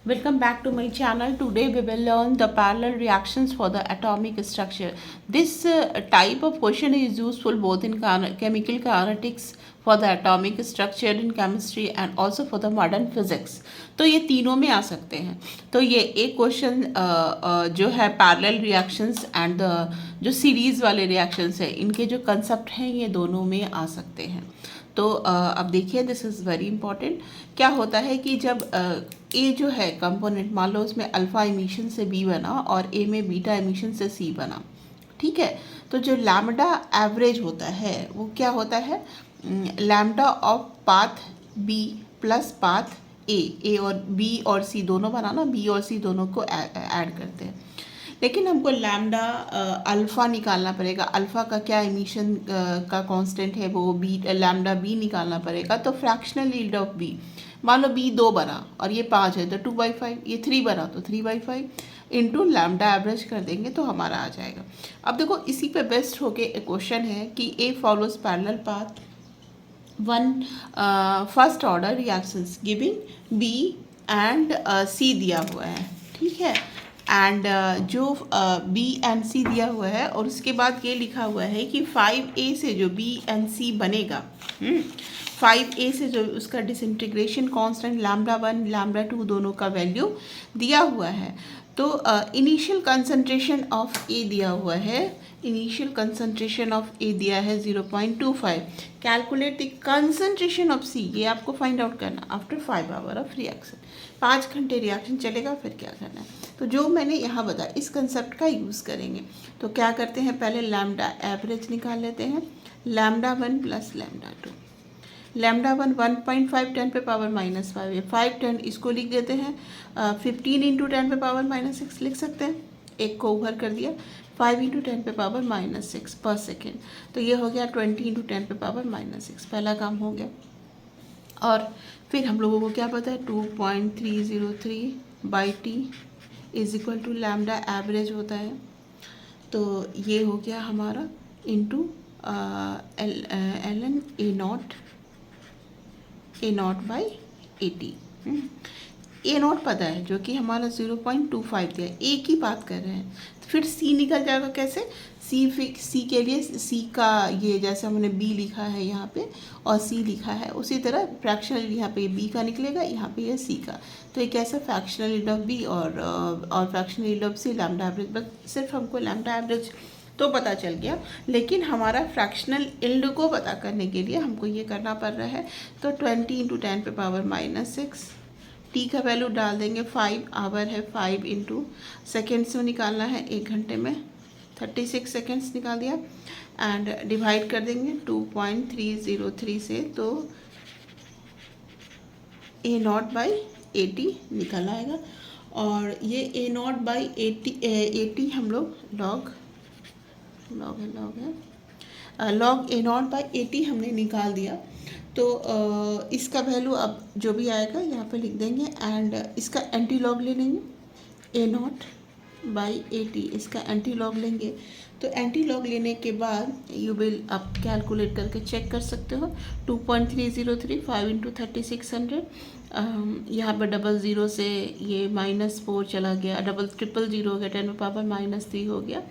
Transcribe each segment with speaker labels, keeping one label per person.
Speaker 1: Welcome back to my channel. Today we will learn the parallel reactions for the atomic structure. This type of question is useful both in chemical kinetics for the atomic structure in chemistry and also for the modern physics. तो ये तीनों में आ सकते हैं. तो ये एक question जो है पैरेलल रिएक्शंस एंड जो सीरीज वाले रिएक्शंस है इनके जो कंसेप्ट हैं ये दोनों में आ सकते हैं. तो अब देखिए दिस इज़ वेरी इंपॉर्टेंट. क्या होता है कि जब ए जो है कंपोनेंट, मान लो उसमें अल्फ़ा एमिशन से बी बना और ए में बीटा एमिशन से सी बना, ठीक है. तो जो लैम्डा एवरेज होता है वो क्या होता है, lambda of path B plus path A और बी और सी दोनों बनाना, बी और सी दोनों को ऐड करते हैं. लेकिन हमको लैम्डा अल्फ़ा निकालना पड़ेगा. अल्फ़ा का क्या एमिशन का कांस्टेंट है वो बी, लैम्डा बी निकालना पड़ेगा. तो फ्रैक्शनल यील्ड ऑफ बी, मान लो बी 2 बना और ये 5 है तो 2/5, ये 3 बना तो 3/5 इंटू लैम्डा एवरेज कर देंगे तो हमारा आ जाएगा. अब देखो इसी पे बेस्ड होके एक क्वेश्चन है कि A follows parallel path one first order reactions giving B and C दिया हुआ है, ठीक है. एंड जो बी एंड सी दिया हुआ है और उसके बाद ये लिखा हुआ है कि 5a से जो बी एंड सी बनेगा, 5a से जो उसका डिसइंटीग्रेशन कांस्टेंट लैम्डा 1 लैम्डा 2 दोनों का वैल्यू दिया हुआ है. तो इनिशियल कंसंट्रेशन ऑफ ए दिया हुआ है, इनिशियल कंसंट्रेशन ऑफ ए दिया है 0.25. कैलकुलेट द कंसंट्रेशन ऑफ सी, ये आपको फाइंड आउट करना आफ्टर 5 आवर ऑफ रिएक्शन. 5 घंटे रिएक्शन चलेगा, फिर क्या करना है. तो जो मैंने यहाँ बताया इस कंसेप्ट का यूज़ करेंगे. तो क्या करते हैं, पहले लैम्डा एवरेज निकाल लेते हैं. लैम्डा 1 प्लस लैम्डा 2, लैम्डा 1 1.5 10 पे पावर -5 है, 5 10 इसको लिख देते हैं. 15 इंटू 10 पे पावर -6 लिख सकते हैं, एक को उभर कर दिया. 5 इंटू 10 पे पावर -6 पर सेकेंड, तो ये हो गया 20 इंटू 10 पे पावर -6. पहला काम हो गया. और फिर हम लोगों को क्या पता है 2.303 by T is equal to lambda average होता है. तो ये हो गया हमारा into L N A naught by 80. A naught पता है जो कि हमारा 0.25 दिया. ए की बात कर रहे हैं तो फिर सी निकल जाएगा कैसे. सी के लिए सी का ये जैसे हमने बी लिखा है यहाँ पे और सी लिखा है उसी तरह फ्रैक्शनल यहाँ पे बी का निकलेगा, यहाँ पे ये सी का. तो एक ऐसा फ्रैक्शनल यील्ड ऑफ बी और fractional yield of C lambda average. बस सिर्फ हमको लैम्डा एवरेज तो पता चल गया, लेकिन हमारा फ्रैक्शनल यील्ड को पता करने के लिए हमको ये करना पड़ रहा है. तो 20 इंटू 10 पे पावर -6, टी का वैल्यू डाल देंगे. 5 आवर है, 5 इंटू सेकेंड्स में निकालना है, 1 घंटे में 36 सेकेंड्स निकाल दिया. एंड डिवाइड कर देंगे 2.303 से, तो ए नॉट बाई 80 निकल आएगा. और ये ए नॉट बाई 80 हम लोग लॉग ए नॉट बाई 80 हमने निकाल दिया. तो इसका वैल्यू अब जो भी आएगा यहाँ पे लिख देंगे एंड इसका एंटी लॉग ले लेंगे. ए नॉट बाई 80 इसका एंटी लॉग लेंगे. तो एंटी लॉग लेने के बाद यू विल आप कैलकुलेट करके चेक कर सकते हो. 2.303 5 इंटू 3600, यहाँ पर 00 से ये -4 चला गया, 000 हो गया, 10 में पावर -3 हो गया.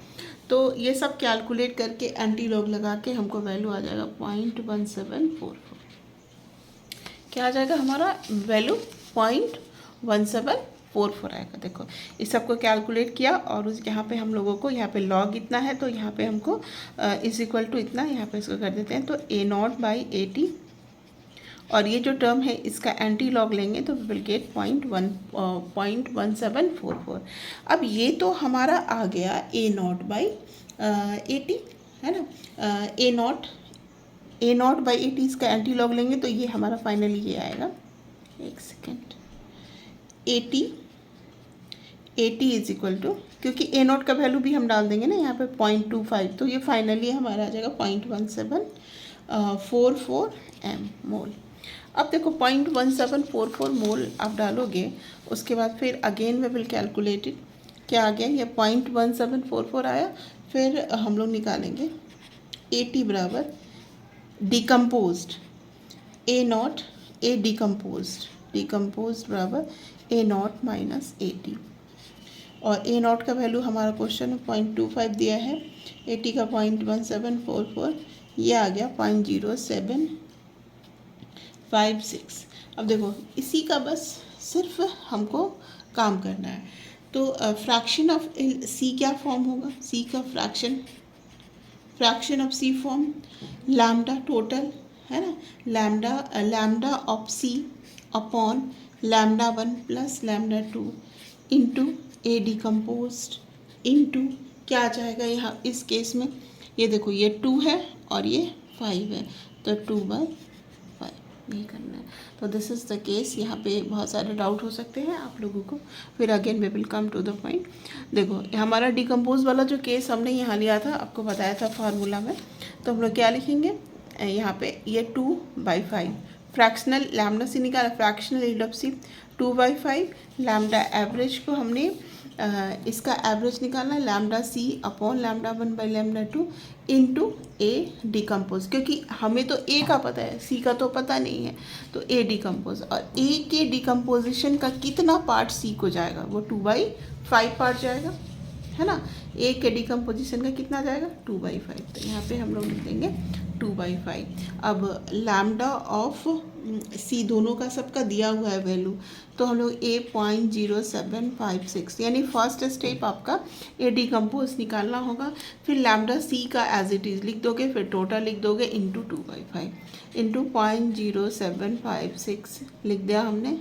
Speaker 1: तो ये सब कैलकुलेट करके एंटी लॉग लगा के हमको वैल्यू आ जाएगा 0.1744. क्या आ जाएगा हमारा वैल्यू 0.1744 आएगा. देखो इस सबको कैलकुलेट किया और उस यहाँ पे हम लोगों को यहाँ पे लॉग इतना है तो यहाँ पे हमको इज इक्वल टू इतना यहाँ पे इसको कर देते हैं. तो ए नॉट बाई 80 और ये जो टर्म है इसका एंटी लॉग लेंगे तो विल गेट 0.1744. अब ये तो हमारा आ गया ए नॉट बाई 80 है ना. ए नॉट बाई 80 इसका एंटी लॉग लेंगे तो ये हमारा फाइनली ये आएगा. एक सेकेंड, 80 इज इक्वल टू, क्योंकि ए नॉट का वैल्यू भी हम डाल देंगे ना यहाँ पे 0.25, तो ये फाइनली हमारा आ जाएगा 0.1744 एम मोल. अब देखो 0.1744 मोल आप डालोगे, उसके बाद फिर again we will calculate it. क्या आ गया, ये 0.1744 आया. फिर हम लोग निकालेंगे 80 बराबर decomposed A not a decomposed decompose बराबर ए नॉट माइनस ए टी, और ए नॉट का वैल्यू हमारा क्वेश्चन में 0.25 दिया है, ए टी का 0.1744, ये आ गया 0.0756। अब देखो इसी का बस सिर्फ हमको काम करना है। तो फ्रैक्शन ऑफ सी क्या फॉर्म होगा, सी का fraction of C form lambda total है ना, lambda of C upon lambda 1 plus lambda 2 into A decomposed into क्या आ जाएगा यहाँ इस केस में, ये देखो ये 2 है और ये 5 है, तो 2/5 यही करना है। तो दिस इज़ द केस। यहाँ पे बहुत सारे डाउट हो सकते हैं आप लोगों को, फिर again we will come to the point. देखो हमारा डिकम्पोज वाला जो केस हमने यहाँ लिया था, आपको बताया था फार्मूला में, तो हम लोग क्या लिखेंगे यहाँ पे, ये 2/5 फ्रैक्शनल लैम्डा सी निकाला, fractional yield of C 2/5, lambda average को हमने इसका एवरेज निकालना, lambda C upon lambda 1/λ2 into A decompose, क्योंकि हमें तो ए का पता है, सी का तो पता नहीं है, तो ए डिकम्पोज, और ए के डिकम्पोजिशन का कितना पार्ट सी को जाएगा, वो 2/5 पार्ट जाएगा, है ना। ए के डिकम्पोजिशन का कितना जाएगा 2/5, तो यहाँ पे हम लोग लिख देंगे 2/5। अब लैम्डा ऑफ सी दोनों का सबका दिया हुआ है वैल्यू, तो हम लोग 0.0756 यानी फर्स्ट स्टेप आपका ए डिकम्पोज निकालना होगा, फिर लैम्डा सी का एज इट इज़ लिख दोगे, फिर टोटल लिख दोगे इंटू 2/5 इंटू 0.0756 लिख दिया हमने,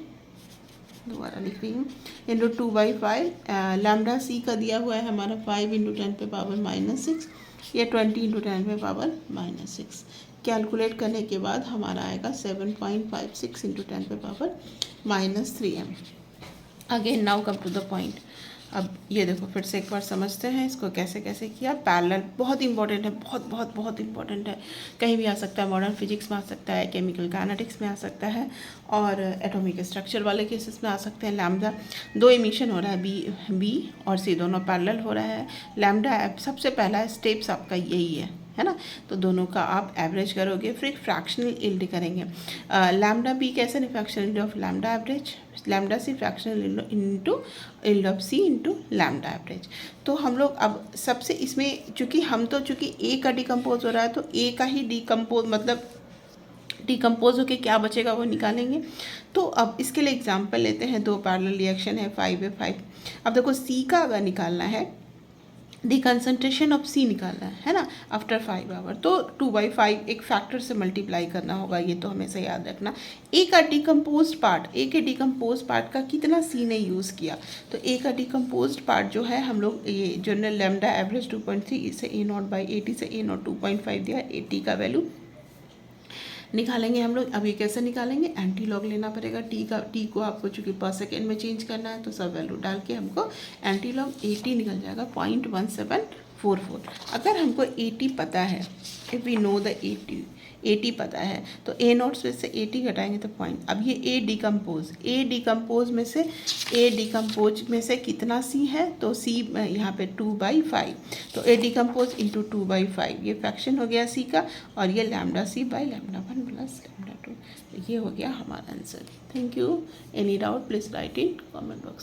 Speaker 1: दोबारा लिख रही हूँ, इंटू 2/5, लैम्डा सी का दिया हुआ है हमारा 5 इंटू 10⁻⁻6, ये 20 इंटू 10⁻⁻6, कैलकुलेट करने के बाद हमारा आएगा 7.56 into 10⁻⁻3m। Again now come to the point. अब ये देखो फिर से एक बार समझते हैं इसको कैसे कैसे किया। पैरेलल बहुत इंपॉर्टेंट है, बहुत बहुत बहुत इंपॉर्टेंट है, कहीं भी आ सकता है, मॉडर्न फिजिक्स में आ सकता है, केमिकल काइनेटिक्स में आ सकता है, और एटॉमिक स्ट्रक्चर वाले केसेस में आ सकते हैं। लैम्डा 2 इमिशन हो रहा है, बी और सी दोनों पैरेलल हो रहा है। लैम्डा सबसे पहला स्टेप्स आपका यही है ना, तो दोनों का आप एवरेज करोगे, फिर एक फ्रैक्शनल यील्ड करेंगे। लैम्डा बी कैसे नहीं, fractional yield of lambda average, lambda C fractional yield into yield of C into lambda average. तो हम लोग अब सबसे इसमें चूँकि ए का डिकम्पोज हो रहा है, तो ए का ही डिकम्पोज मतलब डिकम्पोज होके क्या बचेगा वो निकालेंगे। तो अब इसके लिए एग्जांपल लेते हैं, 2 पैरेलल रिएक्शन है, 5 अब देखो सी का अगर निकालना है, दी कंसनट्रेशन ऑफ सी निकालना है ना, आफ्टर 5 आवर, तो 2/5 एक फैक्टर से मल्टीप्लाई करना होगा, ये तो हमेशा याद रखना। ए का डिकम्पोज पार्ट, ए के डिकम्पोज पार्ट का कितना सी ने यूज़ किया, तो ए का डिकम्पोज पार्ट जो है हम लोग ये जनरल लैम्डा एवरेज 2.3, इससे A0/80 से A0 2.5 दिया, A का वैल्यू निकालेंगे हम लोग। अब ये कैसे निकालेंगे, एंटी लॉग लेना पड़ेगा, टी को आपको चूँकि पर सेकेंड में चेंज करना है, तो सब वैल्यू डाल के हमको एंटी लॉग 80 निकल जाएगा 0.1744। अगर हमको 80 पता है, इफ़ वी नो द 80 पता है, तो ए नॉट से 80 घटाएंगे तो पॉइंट। अब ये ए डिकम्पोज में से कितना सी है, तो सी यहाँ पे 2/5, तो ए डिकम्पोज इंटू 2/5, ये फ्रैक्शन हो गया सी का, और ये lambda C by lambda 1 plus lambda 2, ये हो गया हमारा answer. Thank you. Any doubt please write in comment box.